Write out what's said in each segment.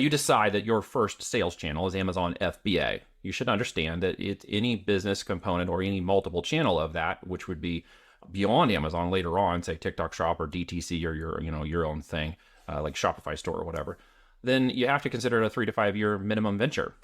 You decide that your first sales channel is Amazon FBA. You should understand that it's any business component or any multiple channel of that, which would be beyond Amazon later on, say TikTok Shop or DTC or your own thing, like Shopify store or whatever, then you have to consider it a 3 to 5 year minimum venture.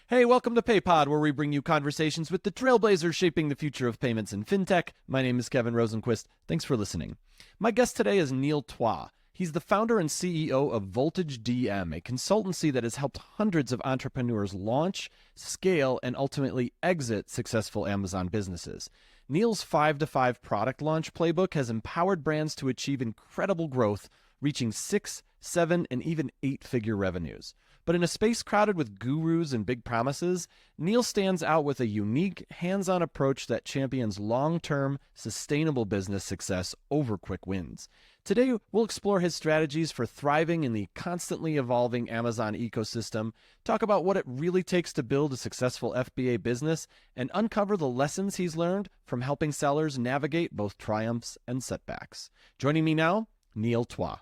Hey, welcome to PayPod, where we bring you conversations with the trailblazers shaping the future of payments and fintech. My name is Kevin Rosenquist. Thanks for listening. My guest today is Neil Twa. He's the founder and CEO of Voltage DM, a consultancy that has helped hundreds of entrepreneurs launch, scale, and ultimately exit successful Amazon businesses. Neil's 5-to-5 product launch playbook has empowered brands to achieve incredible growth, reaching 6, 7, and even 8-figure revenues. But in a space crowded with gurus and big promises, Neil stands out with a unique, hands-on approach that champions long-term, sustainable business success over quick wins. Today, we'll explore his strategies for thriving in the constantly evolving Amazon ecosystem, talk about what it really takes to build a successful FBA business, and uncover the lessons he's learned from helping sellers navigate both triumphs and setbacks. Joining me now, Neil Twa.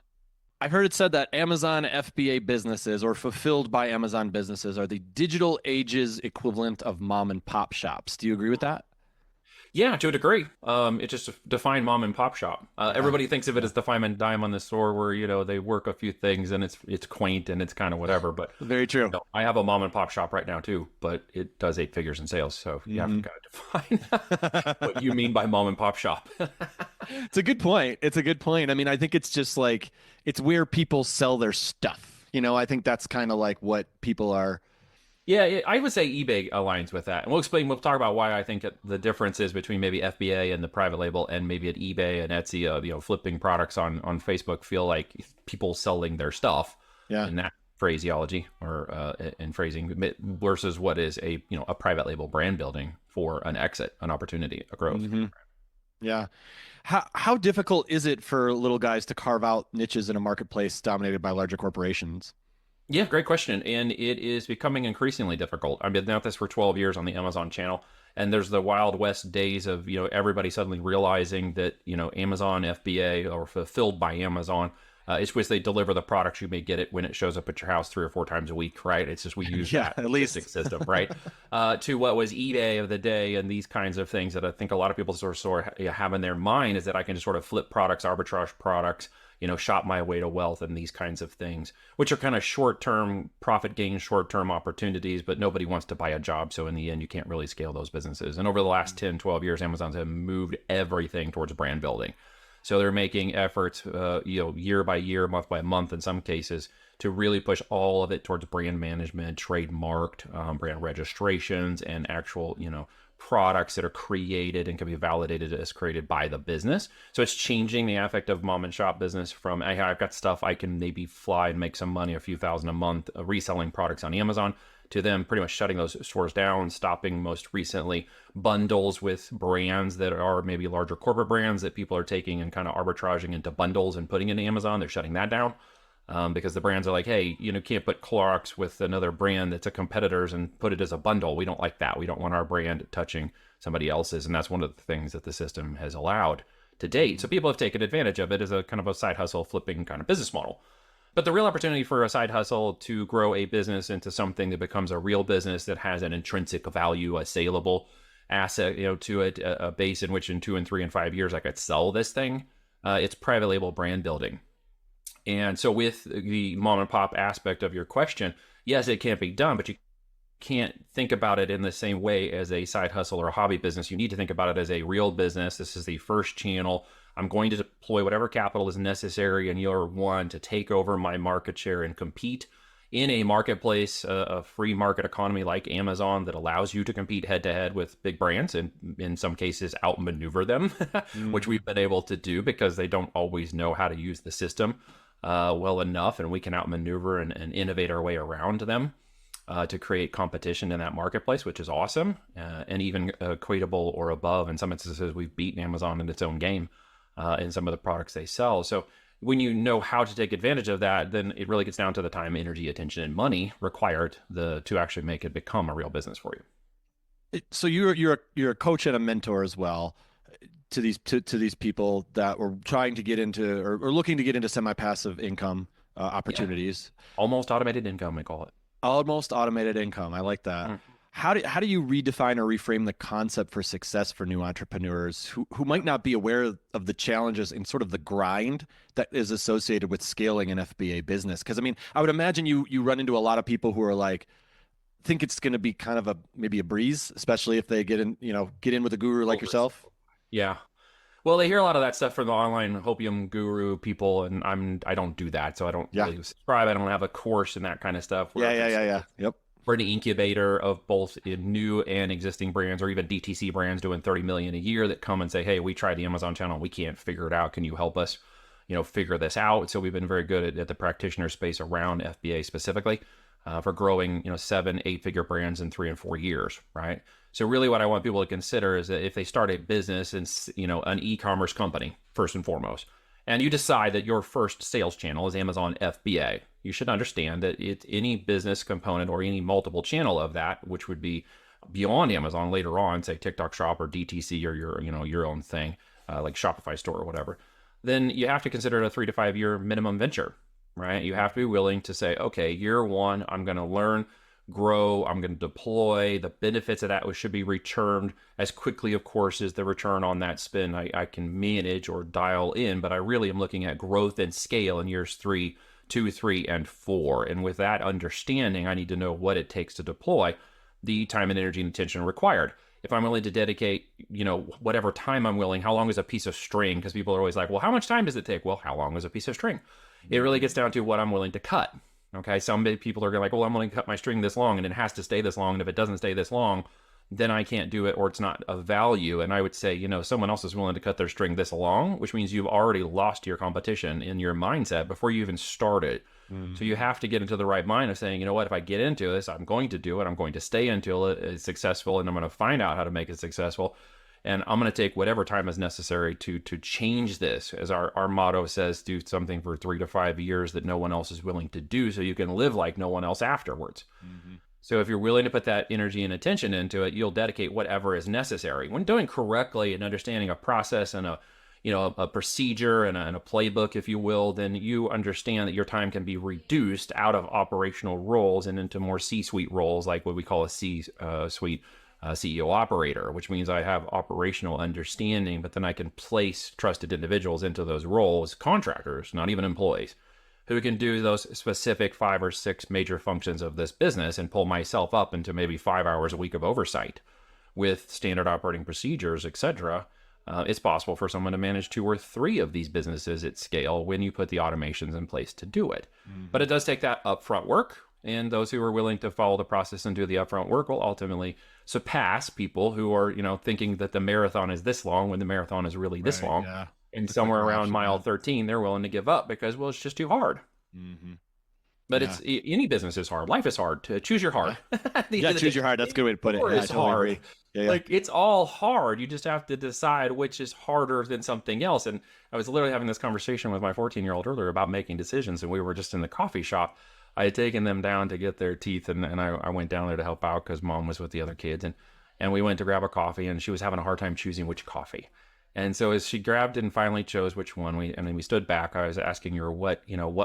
I've heard it said that Amazon FBA businesses, or fulfilled by Amazon businesses, are the digital age's equivalent of mom and pop shops. Do you agree with that? Yeah, to a degree. It's just a defined mom and pop shop. Everybody thinks of it as the fine and dime on the store where, they work a few things and it's quaint and it's kind of whatever. But very true. I have a mom and pop shop right now too, but it does 8 figures in sales. So you have to kind of define what you mean by mom and pop shop. It's a good point. I mean, I think it's just like, it's where people sell their stuff. I think that's kind of like what people are. Yeah, I would say eBay aligns with that. And we'll talk about why I think the difference is between maybe FBA and the private label and maybe at eBay and Etsy, flipping products on Facebook feel like people selling their stuff in that phraseology or in phrasing versus what is a private label brand building for an exit, an opportunity, a growth. Mm-hmm. Yeah. How difficult is it for little guys to carve out niches in a marketplace dominated by larger corporations? Yeah, great question. And it is becoming increasingly difficult. I've been at this for 12 years on the Amazon channel, and there's the Wild West days of, everybody suddenly realizing that, Amazon FBA or fulfilled by Amazon, it's which they deliver the products. You may get it when it shows up at your house 3 or 4 times a week, right? It's just we use that at least system, right? To what was eBay of the day and these kinds of things that I think a lot of people sort of have in their mind is that I can just sort of flip products, arbitrage products, shop my way to wealth and these kinds of things, which are kind of short-term profit gain, short-term opportunities, but nobody wants to buy a job. So in the end, you can't really scale those businesses. And over the last 10, 12 years, Amazon's have moved everything towards brand building. So they're making efforts, year by year, month by month, in some cases, to really push all of it towards brand management, trademarked, brand registrations, and actual, products that are created and can be validated as created by the business. So it's changing the affect of mom and shop business from, hey, I've got stuff I can maybe fly and make some money, a few thousand a month, reselling products on Amazon, to them pretty much shutting those stores down, stopping most recently bundles with brands that are maybe larger corporate brands that people are taking and kind of arbitraging into bundles and putting into Amazon. They're shutting that down. Because the brands are like, hey, can't put Clorox with another brand that's a competitor's and put it as a bundle. We don't like that. We don't want our brand touching somebody else's. And that's one of the things that the system has allowed to date. So people have taken advantage of it as a kind of a side hustle flipping kind of business model. But the real opportunity for a side hustle to grow a business into something that becomes a real business that has an intrinsic value, a saleable asset, to it, a base in which in 2 and 3 and 5 years I could sell this thing. It's private label brand building. And so with the mom and pop aspect of your question, yes, it can't be done, but you can't think about it in the same way as a side hustle or a hobby business. You need to think about it as a real business. This is the first channel. I'm going to deploy whatever capital is necessary in year 1 to take over my market share and compete in a marketplace, a free market economy like Amazon that allows you to compete head to head with big brands and in some cases outmaneuver them, which we've been able to do because they don't always know how to use the system well enough, and we can outmaneuver and innovate our way around them to create competition in that marketplace, which is awesome, and even equatable or above. In some instances, we've beaten Amazon in its own game in some of the products they sell. So when you know how to take advantage of that, then it really gets down to the time, energy, attention, and money required to actually make it become a real business for you. So you're a coach and a mentor as well. to these people that were trying to get into or looking to get into semi-passive income Yeah. opportunities? Almost automated income, we call it. Almost automated income. I like that. Mm. How do you redefine or reframe the concept for success for new entrepreneurs who might not be aware of the challenges and sort of the grind that is associated with scaling an FBA business? Because I mean, I would imagine you run into a lot of people who are like think it's going to be kind of a maybe a breeze, especially if they get in with a guru like yourself. Yeah. Well, they hear a lot of that stuff from the online hopium guru people, and I don't do that, so I don't Yeah. really subscribe. I don't have a course and that kind of stuff. Yeah. Yep. We're an incubator of both new and existing brands, or even DTC brands doing 30 million a year that come and say, "Hey, we tried the Amazon channel, we can't figure it out. Can you help us, figure this out?" So we've been very good at the practitioner space around FBA specifically for growing, 7, 8-figure brands in 3 and 4 years, right? So really, what I want people to consider is that if they start a business and an e-commerce company first and foremost, and you decide that your first sales channel is Amazon FBA, you should understand that it's any business component or any multiple channel of that, which would be beyond Amazon later on, say TikTok Shop or DTC or your own thing, like Shopify store or whatever, then you have to consider it a 3 to 5 year minimum venture, right? You have to be willing to say, okay, year one, I'm going to learn, grow, I'm going to deploy. The benefits of that should be returned as quickly, of course, as the return on that spend I can manage or dial in. But I really am looking at growth and scale in years 2, 3, and 4. And with that understanding, I need to know what it takes to deploy the time and energy and attention required. If I'm willing to dedicate, whatever time I'm willing, how long is a piece of string? Because people are always like, well, how much time does it take? Well, how long is a piece of string? It really gets down to what I'm willing to cut. Okay, some people are going to like, well, I'm willing to cut my string this long and it has to stay this long. And if it doesn't stay this long, then I can't do it or it's not of value. And I would say, someone else is willing to cut their string this long, which means you've already lost your competition in your mindset before you even started. So you have to get into the right mind of saying, if I get into this, I'm going to do it. I'm going to stay until it is successful and I'm going to find out how to make it successful. And I'm going to take whatever time is necessary to change this. As our motto says, do something for 3 to 5 years that no one else is willing to do so you can live like no one else afterwards. So if you're willing to put that energy and attention into it, you'll dedicate whatever is necessary. When doing correctly and understanding a process and a procedure and a playbook, if you will, then you understand that your time can be reduced out of operational roles and into more C-suite roles, like what we call a C-suite CEO operator, which means I have operational understanding, but then I can place trusted individuals into those roles, contractors, not even employees, who can do those specific 5 or 6 major functions of this business and pull myself up into maybe 5 hours a week of oversight with standard operating procedures, etc. It's possible for someone to manage 2 or 3 of these businesses at scale when you put the automations in place to do it. But it does take that upfront work. And those who are willing to follow the process and do the upfront work will ultimately surpass people who are, thinking that the marathon is this long when the marathon is really this long. Yeah. And somewhere around mile 13, they're willing to give up because, well, it's just too hard. But Yeah. any business is hard. Life is hard. To choose your heart. Yeah, choose your heart. That's a good way to put it. Or Yeah, I it's totally hard. agree. Yeah. Like, it's all hard. You just have to decide which is harder than something else. And I was literally having this conversation with my 14-year-old earlier about making decisions, and we were just in the coffee shop. I had taken them down to get their teeth, and I went down there to help out because mom was with the other kids, and we went to grab a coffee, and she was having a hard time choosing which coffee. And so as she grabbed and finally chose which one, and then we stood back, I was asking her what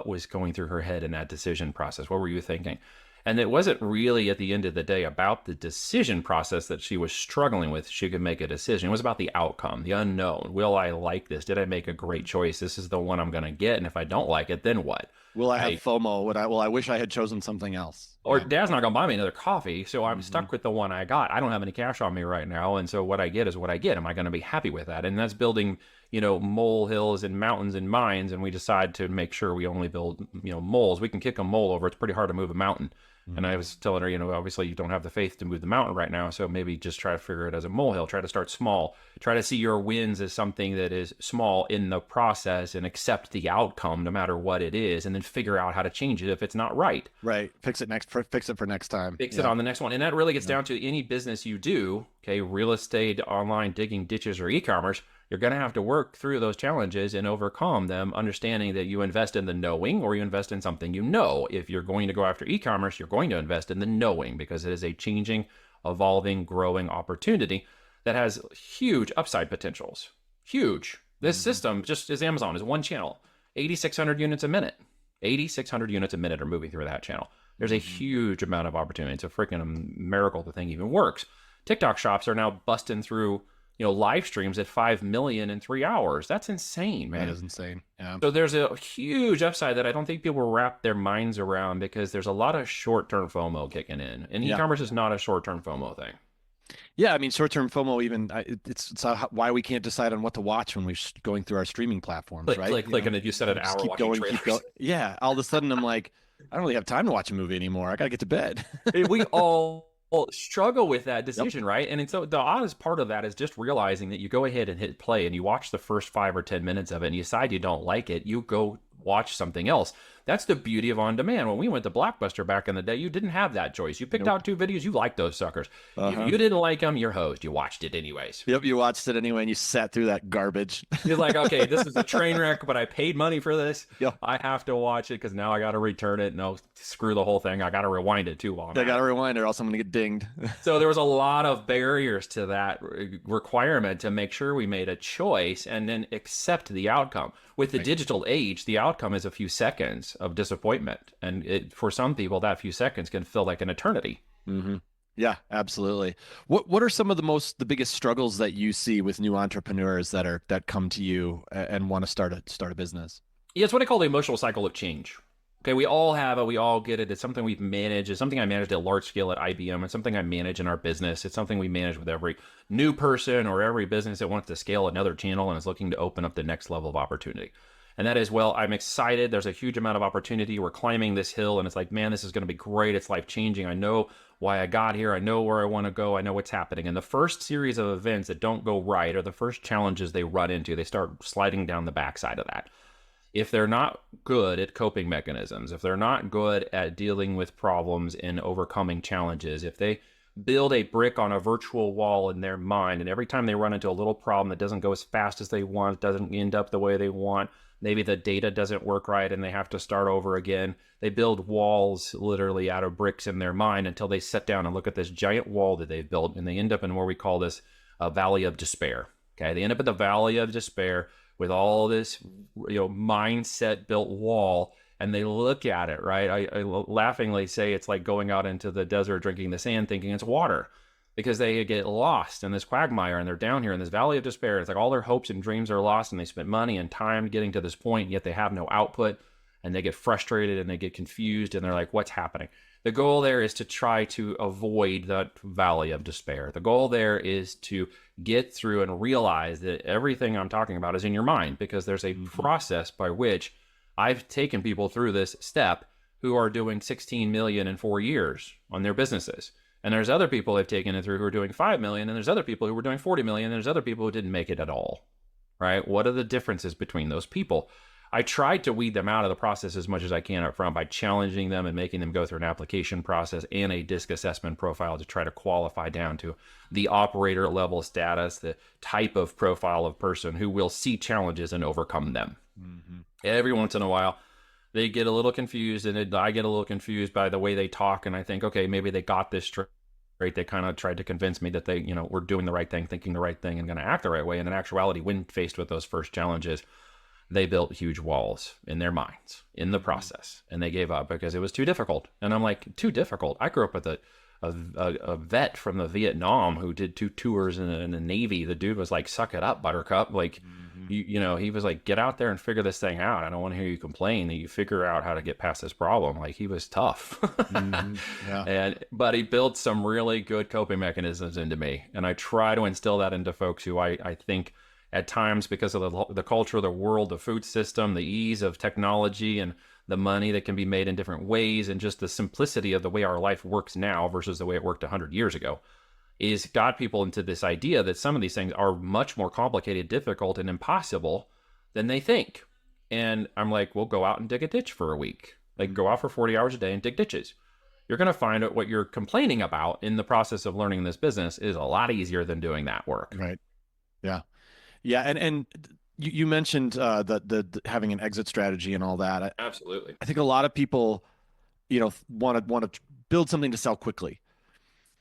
was going through her head in that decision process. What were you thinking? And it wasn't really at the end of the day about the decision process that she was struggling with. She could make a decision. It was about the outcome, the unknown. Will I like this? Did I make a great choice? This is the one I'm going to get. And if I don't like it, then what? Will I have FOMO? I wish I had chosen something else. Or Dad's not going to buy me another coffee, so I'm stuck with the one I got. I don't have any cash on me right now, and so what I get is what I get. Am I going to be happy with that? And that's building, molehills and mountains and mines, and we decide to make sure we only build, moles. We can kick a mole over. It's pretty hard to move a mountain. And I was telling her, obviously you don't have the faith to move the mountain right now, so maybe just try to figure it as a molehill. Try to start small. Try to see your wins as something that is small in the process and accept the outcome no matter what it is, and then figure out how to change it if it's not right. Right. Fix it for next time. Fix it on the next one. And that really gets down to any business you do, okay, real estate, online, digging ditches, or e-commerce. You're going to have to work through those challenges and overcome them, understanding that you invest in the knowing or you invest in something you know. If you're going to go after e-commerce, you're going to invest in the knowing because it is a changing, evolving, growing opportunity that has huge upside potentials. huge. This system just is Amazon is one channel, 8,600 units a minute. 8,600 units a minute are moving through that channel. There's a huge amount of opportunity. It's a freaking miracle the thing even works. TikTok shops are now busting through, live streams at 5 million in 3 hours. That's insane, man. That is insane. Yeah. So there's a huge upside that I don't think people wrap their minds around because there's a lot of short-term FOMO kicking in. And e-commerce is not a short-term FOMO thing. Yeah, I mean, short-term FOMO. Even it's why we can't decide on what to watch when we're going through our streaming platforms, right? Click, and you set an hour watching trailers. Keep going. Yeah, all of a sudden I'm like, I don't really have time to watch a movie anymore. I gotta get to bed. We all struggle with that decision, right? And so the oddest part of that is just realizing that you go ahead and hit play and you watch the first 5 or 10 minutes of it and you decide you don't like it, you go watch something else. That's the beauty of on demand. When we went to Blockbuster back in the day, you didn't have that choice. You picked out 2 videos, you liked those suckers. If you didn't like them, you're hosed. You watched it anyways. Yep, you watched it anyway and you sat through that garbage. You're like, okay, this is a train wreck, but I paid money for this. Yep. I have to watch it because now I got to return it. No, screw the whole thing. I got to rewind it too long. I got to rewind it or else I'm going to get dinged. So there was a lot of barriers to that requirement to make sure we made a choice and then accept the outcome. With the digital age, the outcome is a few seconds of disappointment. And for some people, that few seconds can feel like an eternity. Mm-hmm. Yeah, absolutely. What are some of the biggest struggles that you see with new entrepreneurs that come to you and want to start a business? Yeah, it's what I call the emotional cycle of change. Okay, we all have it. We all get it. It's something we've managed. It's something I managed at large scale at IBM. It's something I manage in our business. It's something we manage with every new person or every business that wants to scale another channel and is looking to open up the next level of opportunity. And that is, well, I'm excited. There's a huge amount of opportunity. We're climbing this hill and it's like, man, this is going to be great. It's life changing. I know why I got here. I know where I want to go. I know what's happening. And the first series of events that don't go right are the first challenges they run into. They start sliding down the backside of that. If they're not good at coping mechanisms, if they're not good at dealing with problems and overcoming challenges, if they build a brick on a virtual wall in their mind, and every time they run into a little problem that doesn't go as fast as they want, doesn't end up the way they want, maybe the data doesn't work right and they have to start over again, they build walls literally out of bricks in their mind until they sit down and look at this giant wall that they've built, and they end up in what we call this valley of despair. Okay, they end up at the valley of despair with all this, mindset built wall, and they look at it, right? I laughingly say it's like going out into the desert, drinking the sand, thinking it's water, because they get lost in this quagmire and they're down here in this valley of despair. It's like all their hopes and dreams are lost and they spent money and time getting to this point, yet they have no output and they get frustrated and they get confused and they're like, what's happening? The goal there is to try to avoid that valley of despair. The goal there is to get through and realize that everything I'm talking about is in your mind, because there's a process by which I've taken people through this step who are doing 16 million in 4 years on their businesses. And there's other people I've taken it through who are doing 5 million, and there's other people who were doing 40 million, and there's other people who didn't make it at all, right? What are the differences between those people? I tried to weed them out of the process as much as I can up front by challenging them and making them go through an application process and a disc assessment profile to try to qualify down to the operator level status, the type of profile of person who will see challenges and overcome them. Every once in a while, they get a little confused, and I get a little confused by the way they talk, and I think, okay, maybe they got this straight. They kind of tried to convince me that they, were doing the right thing, thinking the right thing, and going to act the right way. And in actuality, when faced with those first challenges, they built huge walls in their minds in the process, and they gave up because it was too difficult. And I'm like, too difficult? I grew up with a vet from the Vietnam who did 2 tours in the Navy. The dude was like, suck it up, buttercup. Like, he was like, get out there and figure this thing out. I don't want to hear you complain that you figure out how to get past this problem. Like, he was tough. But he built some really good coping mechanisms into me. And I try to instill that into folks who I think at times, because of the culture of the world, the food system, the ease of technology, and the money that can be made in different ways, and just the simplicity of the way our life works now versus the way it worked 100 years ago, is got people into this idea that some of these things are much more complicated, difficult, and impossible than they think. And I'm like, well, go out and dig a ditch for a week. Like, go out for 40 hours a day and dig ditches. You're going to find that what you're complaining about in the process of learning this business is a lot easier than doing that work. Right. Yeah. Yeah. And you mentioned the having an exit strategy and all that. Absolutely. I think a lot of people, want to build something to sell quickly.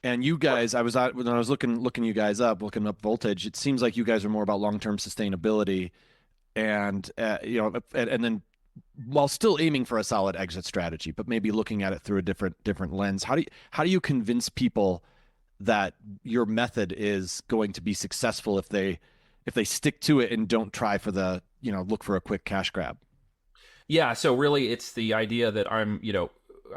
And you guys, when I was looking you guys up, looking up Voltage, it seems like you guys are more about long-term sustainability and and then while still aiming for a solid exit strategy, but maybe looking at it through a different lens. How do you convince people that your method is going to be successful if they stick to it and don't try for the, look for a quick cash grab? Yeah, so really it's the idea that I'm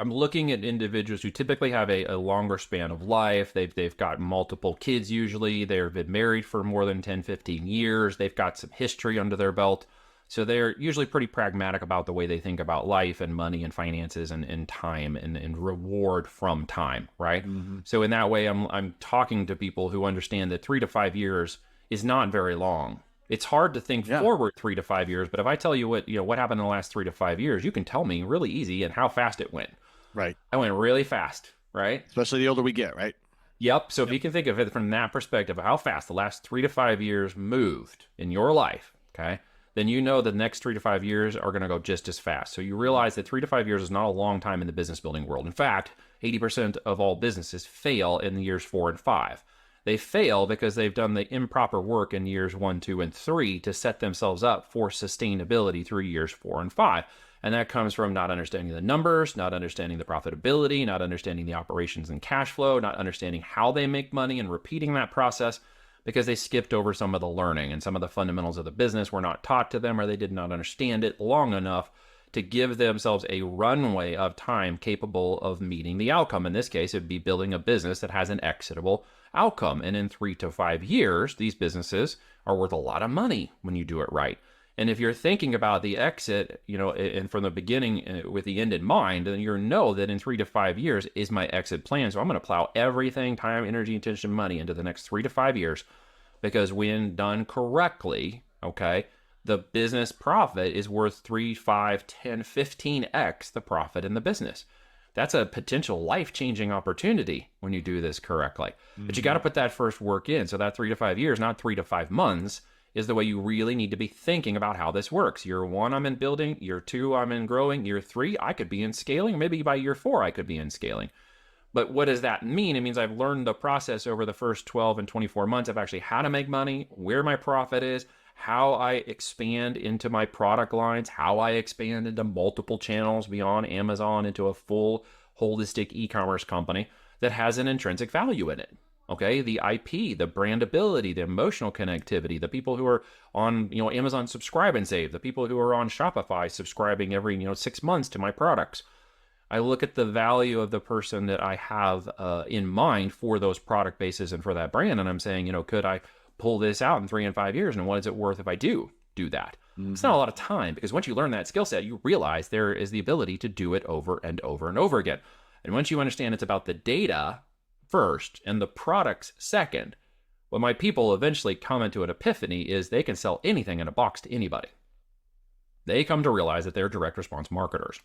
looking at individuals who typically have a longer span of life. They've got multiple kids usually. They've been married for more than 10, 15 years. They've got some history under their belt. So they're usually pretty pragmatic about the way they think about life and money and finances and time and reward from time, right? Mm-hmm. So in that way, I'm talking to people who understand that 3 to 5 years is not very long. It's hard to think forward 3 to 5 years, but if I tell you what happened in the last 3 to 5 years, you can tell me really easy and how fast it went. Right. I went really fast, right? Especially the older we get, right? Yep. So if you can think of it from that perspective, how fast the last 3 to 5 years moved in your life, okay, then you know the next 3 to 5 years are going to go just as fast. So you realize that 3 to 5 years is not a long time in the business building world. In fact, 80% of all businesses fail in the years 4 and 5. They fail because they've done the improper work in years 1, 2, and 3 to set themselves up for sustainability through years 4 and 5. And that comes from not understanding the numbers, not understanding the profitability, not understanding the operations and cash flow, not understanding how they make money and repeating that process because they skipped over some of the learning and some of the fundamentals of the business were not taught to them or they did not understand it long enough to give themselves a runway of time capable of meeting the outcome. In this case, it would be building a business that has an exitable outcome. And in 3 to 5 years, these businesses are worth a lot of money when you do it right. And if you're thinking about the exit, and from the beginning with the end in mind, then you know that in 3 to 5 years is my exit plan. So I'm going to plow everything, time, energy, attention, money into the next 3 to 5 years because when done correctly, okay, the business profit is worth 3, 5, 10, 15x the profit in the business. That's a potential life-changing opportunity when you do this correctly. Mm-hmm. But you got to put that first work in. So that 3 to 5 years, not 3 to 5 months, is the way you really need to be thinking about how this works. Year 1, I'm in building. Year 2, I'm in growing. Year 3, I could be in scaling. Maybe by year 4, I could be in scaling. But what does that mean? It means I've learned the process over the first 12 and 24 months of actually how to make money, where my profit is, how I expand into my product lines, how I expand into multiple channels beyond Amazon into a full holistic e-commerce company that has an intrinsic value in it. Okay, the IP, the brandability, the emotional connectivity, the people who are on, Amazon Subscribe and Save, the people who are on Shopify subscribing every, 6 months to my products. I look at the value of the person that I have in mind for those product bases and for that brand. And I'm saying, could I pull this out in 3 and 5 years? And what is it worth if I do that? Mm-hmm. It's not a lot of time because once you learn that skill set, you realize there is the ability to do it over and over and over again. And once you understand it's about the data first and the products second, what my people eventually come into an epiphany is they can sell anything in a box to anybody. They come to realize that they're direct response marketers.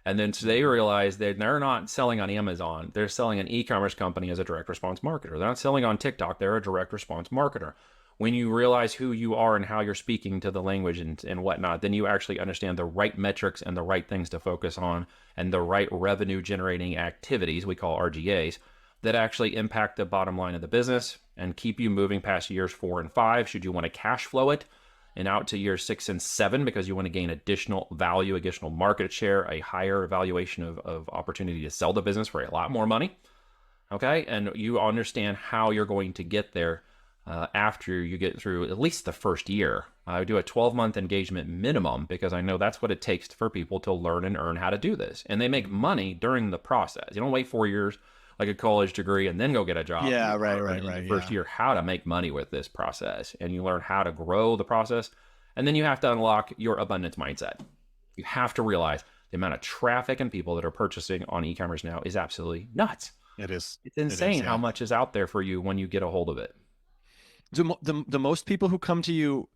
And then they realize that they're not selling on Amazon. They're selling an e-commerce company as a direct response marketer. They're not selling on TikTok. They're a direct response marketer. When you realize who you are and how you're speaking to the language and whatnot, then you actually understand the right metrics and the right things to focus on and the right revenue generating activities, we call RGAs, that actually impact the bottom line of the business and keep you moving past years 4 and 5 should you want to cash flow it and out to years 6 and 7 because you want to gain additional value, additional market share, a higher valuation of opportunity to sell the business for a lot more money. Okay, and you understand how you're going to get there after you get through at least the first year. I do a 12-month engagement minimum because I know that's what it takes for people to learn and earn how to do this. And they make money during the process. You don't wait 4 years like a college degree and then go get a job. Yeah, right. First year, how to make money with this process. And you learn how to grow the process. And then you have to unlock your abundance mindset. You have to realize the amount of traffic and people that are purchasing on e-commerce now is absolutely nuts. It is. It's insane how much is out there for you when you get a hold of it. The most people who come to you,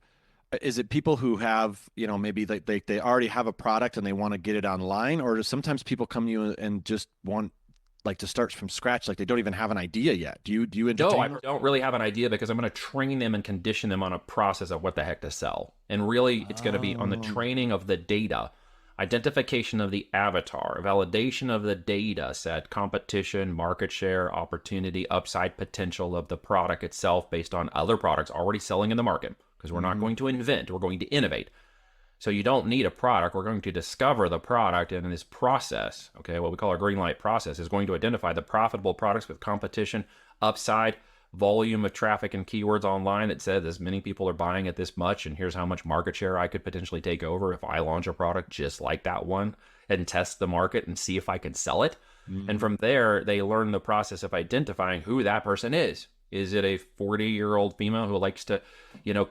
is it people who have, maybe they already have a product and they want to get it online? Or do sometimes people come to you and just want to start from scratch, like they don't even have an idea yet? Do you entertain? No, I don't really have an idea because I'm going to train them and condition them on a process of what the heck to sell. And really, it's going to be on the training of the data. identification of the avatar, validation of the data set, competition, market share, opportunity, upside potential of the product itself based on other products already selling in the market, because we're not going to invent, we're going to innovate. So you don't need a product. We're going to discover the product, and in this process, okay, what we call our green light process is going to identify the profitable products with competition, upside, volume of traffic and keywords online that says as many people are buying at this much, and here's how much market share I could potentially take over if I launch a product just like that one and test the market and see if I can sell it. And from there, they learn the process of identifying who that person is. Is it a 40-year-old female who likes to,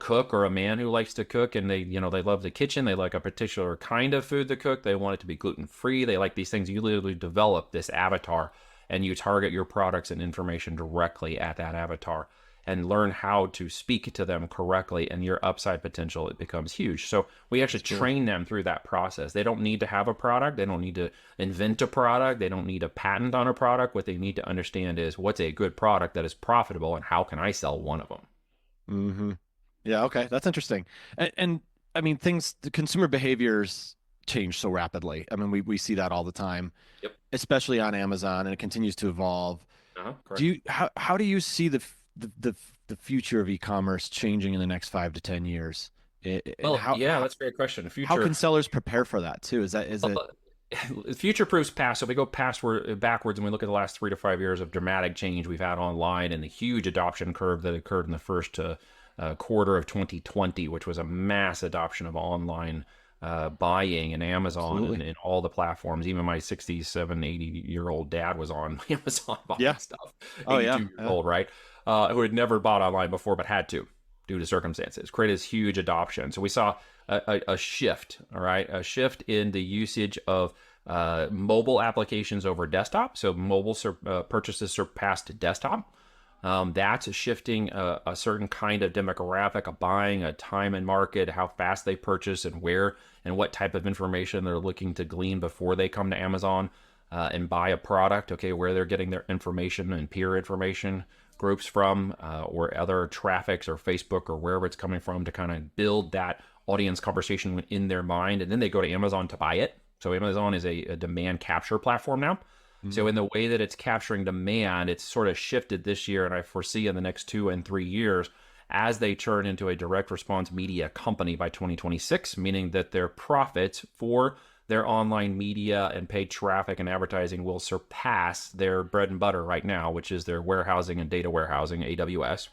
cook, or a man who likes to cook, and they love the kitchen, they like a particular kind of food to cook, they want it to be gluten-free, they like these things. You literally develop this avatar, and you target your products and information directly at that avatar and learn how to speak to them correctly, and your upside potential, it becomes huge. So we actually train them through that process. They don't need to have a product. They don't need to invent a product. They don't need a patent on a product. What they need to understand is what's a good product that is profitable, and how can I sell one of them? Mm-hmm. Yeah, okay. That's interesting. And I mean, the consumer behaviors change so rapidly. I mean, we see that all the time, Yep. especially on Amazon, and it continues to evolve. Correct. How do you see the future of e-commerce changing in the next 5 to 10 years? That's a great question. How can sellers prepare for that too? Is it future proofs past? So if we go backwards and we look at the last 3 to 5 years of dramatic change we've had online, and the huge adoption curve that occurred in the first quarter of 2020, which was a mass adoption of online buying, and Amazon and all the platforms. Even my 67, 80-year-old dad was on Amazon buying stuff. 82-year-old, right? Who had never bought online before, but had to due to circumstances, created this huge adoption. So we saw a shift, all right? A shift in the usage of mobile applications over desktop. So mobile purchases surpassed desktop. That's shifting a certain kind of demographic, a buying, a time in market, how fast they purchase, and where and what type of information they're looking to glean before they come to Amazon and buy a product, okay, where they're getting their information and peer information groups from, or other traffics, or Facebook, or wherever it's coming from, to kind of build that audience conversation in their mind. And then they go to Amazon to buy it. So Amazon is a demand capture platform now. So in the way that it's capturing demand, it's sort of shifted this year, and I foresee in the next 2 and 3 years, as they turn into a direct response media company by 2026, meaning that their profits for their online media and paid traffic and advertising will surpass their bread and butter right now, which is their warehousing and data warehousing, AWS.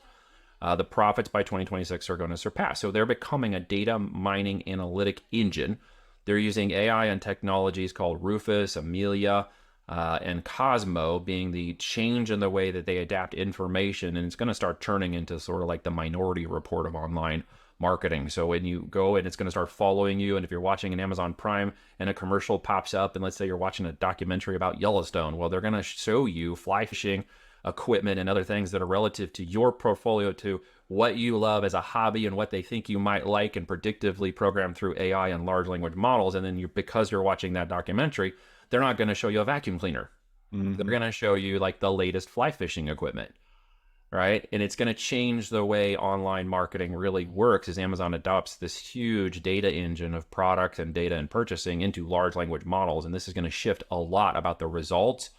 The profits by 2026 are going to surpass. So they're becoming a data mining analytic engine. They're using AI and technologies called Rufus, Amelia, and Cosmo, being the change in the way that they adapt information. And it's going to start turning into sort of like the Minority Report of online marketing. So when you go, and it's going to start following you, and if you're watching an Amazon Prime and a commercial pops up, and let's say you're watching a documentary about Yellowstone, well, they're going to show you fly fishing equipment and other things that are relative to your portfolio, to what you love as a hobby and what they think you might like, and predictively programmed through AI and large language models. And then because you're watching that documentary, they're not going to show you a vacuum cleaner. They're going to show you like the latest fly fishing equipment, right? And it's going to change the way online marketing really works as Amazon adopts this huge data engine of products and data and purchasing into large language models. And this is going to shift a lot about the results,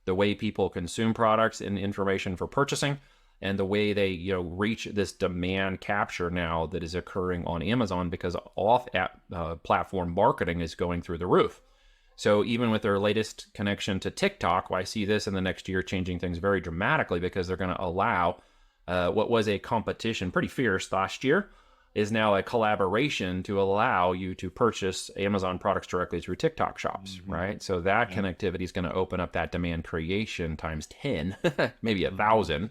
the way people consume products and information for purchasing, and the way they reach this demand capture now that is occurring on Amazon, because off-app platform marketing is going through the roof. So even with their latest connection to TikTok, I see this in the next year changing things very dramatically, because they're going to allow what was a competition, pretty fierce last year, is now a collaboration to allow you to purchase Amazon products directly through TikTok shops, right? So that connectivity is going to open up that demand creation times 10, maybe 1,000,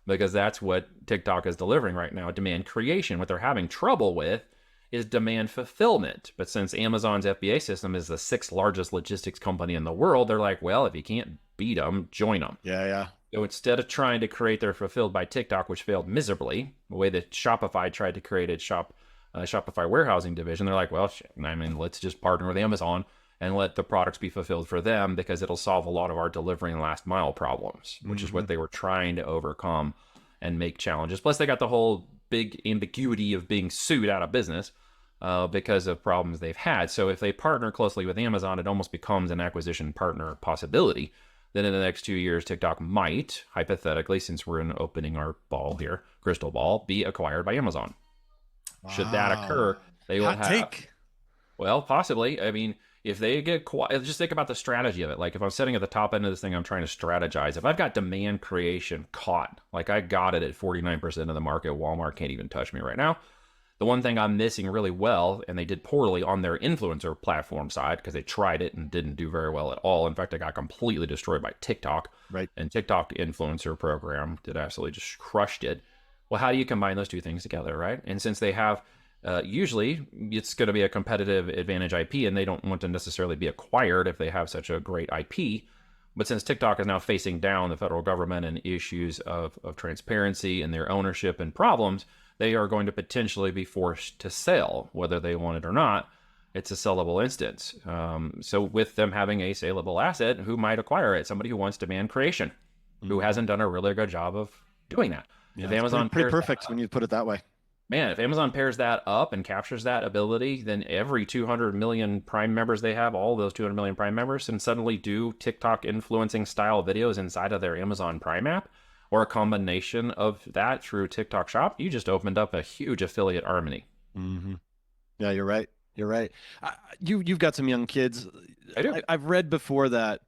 because that's what TikTok is delivering right now, demand creation. What they're having trouble with is demand fulfillment. But since Amazon's FBA system is the 6th largest logistics company in the world, they're like, well, if you can't beat them, join them. Yeah. So instead of trying to create their Fulfilled by TikTok, which failed miserably, the way that Shopify tried to create its Shopify warehousing division, they're like, well, let's just partner with Amazon and let the products be fulfilled for them, because it'll solve a lot of our delivery and last mile problems, which is what they were trying to overcome and make challenges. Plus, they got the whole big ambiguity of being sued out of business because of problems they've had. So if they partner closely with Amazon, it almost becomes an acquisition partner possibility. Then in the next 2 years, TikTok might, hypothetically, since we're in opening our ball here, crystal ball, be acquired by Amazon. Wow. Should that occur, they will Hot have... take. Well, possibly. I mean, if they get quiet, just think about the strategy of it. Like if I'm sitting at the top end of this thing, I'm trying to strategize. If I've got demand creation caught, like I got it at 49% of the market, Walmart can't even touch me right now. The one thing I'm missing really well, and they did poorly on their influencer platform side because they tried it and didn't do very well at all. In fact, I got completely destroyed by TikTok. Right. And TikTok influencer program did absolutely just crushed it. Well, how do you combine those two things together, right? And since they have, usually it's going to be a competitive advantage IP, and they don't want to necessarily be acquired if they have such a great IP. But since TikTok is now facing down the federal government and issues of transparency and their ownership and problems, they are going to potentially be forced to sell, whether they want it or not. It's a sellable instance. So with them having a saleable asset, who might acquire it? Somebody who wants demand creation, who hasn't done a really good job of doing that. Yeah, if Amazon pretty perfect when you put it that way. Man, if Amazon pairs that up and captures that ability, then every 200 million Prime members they have, all those 200 million Prime members, can suddenly do TikTok influencing style videos inside of their Amazon Prime app, or a combination of that through TikTok Shop. You just opened up a huge affiliate army. Mm-hmm. Yeah, you're right. You're right. You've got some young kids. I do. I've read before that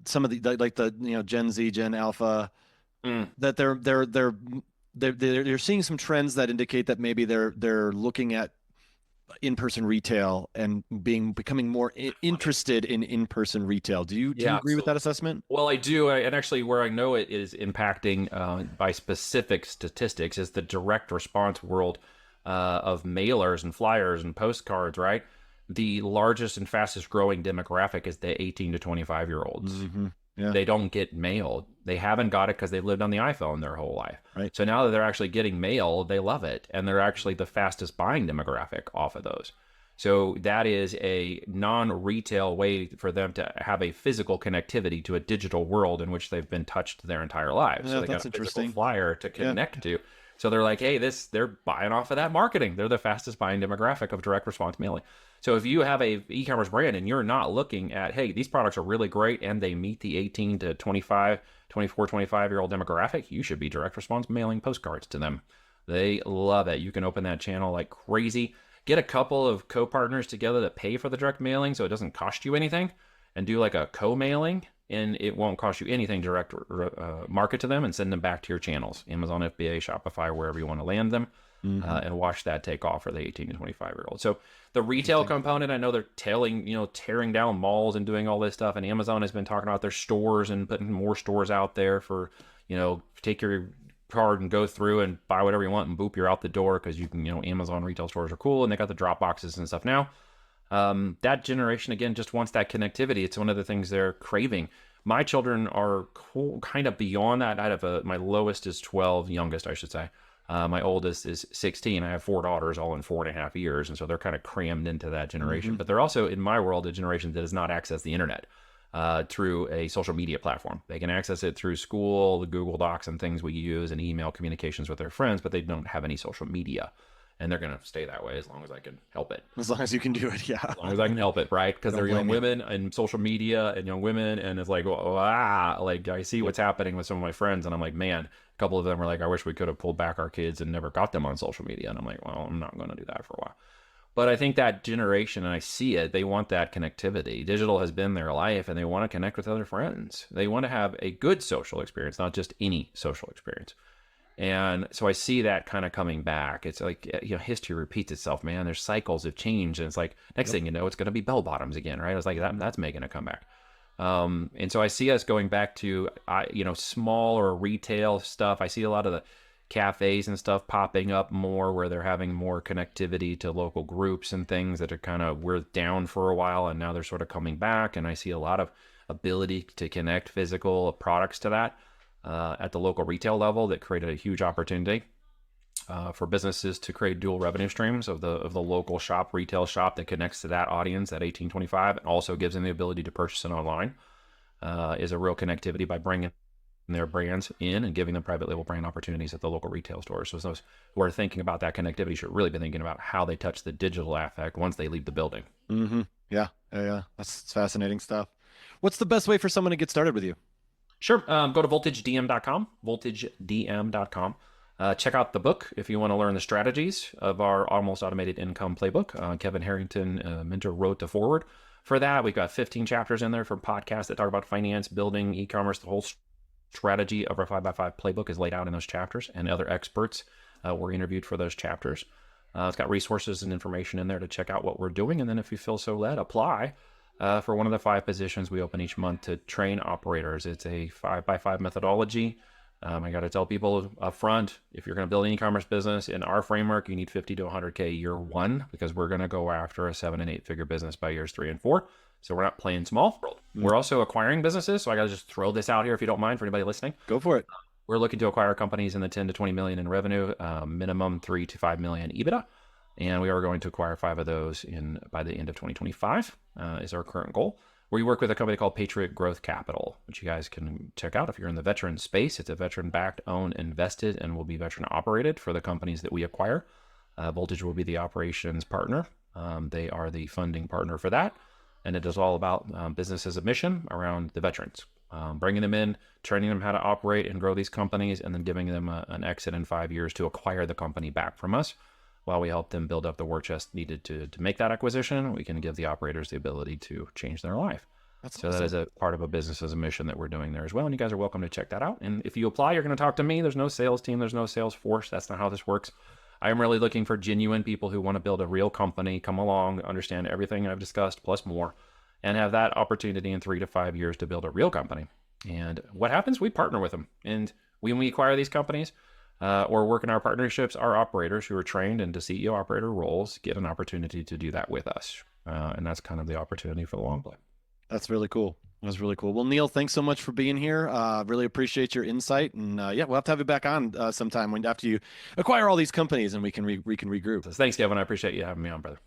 some of the like the Gen Z, Gen Alpha, that they're seeing some trends that indicate that maybe they're looking at in-person retail and becoming more interested in in-person retail. Do you agree with that assessment? Well, I do. And actually where I know it is impacting by specific statistics is the direct response world of mailers and flyers and postcards, right? The largest and fastest growing demographic is the 18 to 25 year olds. Mm-hmm. Yeah. They don't get mailed. They haven't got it because they've lived on the iPhone their whole life. Right. So now that they're actually getting mail, they love it. And they're actually the fastest buying demographic off of those. So that is a non-retail way for them to have a physical connectivity to a digital world in which they've been touched their entire lives. Yeah, so they that's got a interesting. physical flyer to connect to. So they're like, hey, they're buying off of that marketing. They're the fastest buying demographic of direct response mailing. So if you have a e-commerce brand and you're not looking at, hey, these products are really great and they meet the 18 to 25, 24, 25-year-old demographic, you should be direct response mailing postcards to them. They love it. You can open that channel like crazy. Get a couple of co-partners together that pay for the direct mailing so it doesn't cost you anything, and do like a co-mailing, and it won't cost you anything. Direct market to them and send them back to your channels, Amazon, FBA, Shopify, wherever you want to land them, and watch that take off for the 18 to 25-year-old. So the retail component, I know they're tearing down malls and doing all this stuff, and Amazon has been talking about their stores and putting more stores out there for, take your card and go through and buy whatever you want and boop, you're out the door, because you can, Amazon retail stores are cool and they got the drop boxes and stuff now. That generation, again, just wants that connectivity. It's one of the things they're craving. My children are kind of beyond that. I have my lowest is 12, youngest, I should say. My oldest is 16. I have 4 daughters, all in 4.5 years. And so they're kind of crammed into that generation. But they're also, in my world, a generation that does not access the internet through a social media platform. They can access it through school, the Google Docs and things we use, and email communications with their friends, but they don't have any social media. And they're going to stay that way as long as I can help it. As long as you can do it, yeah. As long as I can help it, right? Because they're young women and social media and young women. And it's like, like I see what's happening with some of my friends. And I'm like, man, a couple of them are like, I wish we could have pulled back our kids and never got them on social media. And I'm like, well, I'm not going to do that for a while. But I think that generation, and I see it, they want that connectivity. Digital has been their life, and they want to connect with other friends. They want to have a good social experience, not just any social experience. And so I see that kind of coming back. It's like, history repeats itself, man. There's cycles of change. And it's like, next thing you know, it's going to be bell bottoms again, right? It's like, that's making a comeback. And so I see us going back to, smaller retail stuff. I see a lot of the cafes and stuff popping up more, where they're having more connectivity to local groups and things that were down for a while. And now they're sort of coming back. And I see a lot of ability to connect physical products to that. At the local retail level, that created a huge opportunity for businesses to create dual revenue streams of the local retail shop that connects to that audience at 1825, and also gives them the ability to purchase it online. Is a real connectivity by bringing their brands in and giving them private label brand opportunities at the local retail stores. So those who are thinking about that connectivity should really be thinking about how they touch the digital affect once they leave the building. Mm-hmm. Yeah. That's fascinating stuff. What's the best way for someone to get started with you? Sure. Go to voltagedm.com, voltagedm.com. Check out the book if you want to learn the strategies of our almost automated income playbook. Kevin Harrington, mentor, wrote the forward for that. We've got 15 chapters in there from podcasts that talk about finance, building, e-commerce. The whole strategy of our 5x5 playbook is laid out in those chapters, and other experts were interviewed for those chapters. It's got resources and information in there to check out what we're doing. And then if you feel so led, apply for one of the 5 positions we open each month to train operators. It's a 5x5 methodology. I got to tell people up front, if you're going to build an e-commerce business in our framework, you need 50 to 100K year one, because we're going to go after a 7 and 8 figure business by years 3 and 4. So we're not playing small. We're also acquiring businesses. So I got to just throw this out here if you don't mind for anybody listening. Go for it. We're looking to acquire companies in the 10 to 20 million in revenue, minimum 3 to 5 million EBITDA. And we are going to acquire 5 of those by the end of 2025 is our current goal. We work with a company called Patriot Growth Capital, which you guys can check out if you're in the veteran space. It's a veteran-backed, owned, invested, and will be veteran-operated for the companies that we acquire. Voltage will be the operations partner. They are the funding partner for that. And it is all about business as a mission around the veterans, bringing them in, training them how to operate and grow these companies, and then giving them an exit in 5 years to acquire the company back from us. While we help them build up the war chest needed to make that acquisition, we can give the operators the ability to change their life. That's so awesome. that is a part of a business as a mission that we're doing there as well. And you guys are welcome to check that out. And if you apply, you're going to talk to me. There's no sales team. There's no sales force. That's not how this works. I am really looking for genuine people who want to build a real company, come along, understand everything I've discussed, plus more, and have that opportunity in 3 to 5 years to build a real company. And what happens? We partner with them. And when we acquire these companies, or work in our partnerships, our operators who are trained into CEO operator roles get an opportunity to do that with us. And that's kind of the opportunity for the long play. That's really cool. That's really cool. Well, Neil, thanks so much for being here. Really appreciate your insight. And yeah, we'll have to have you back on sometime after you acquire all these companies and we can regroup. Thanks, Kevin. I appreciate you having me on, brother.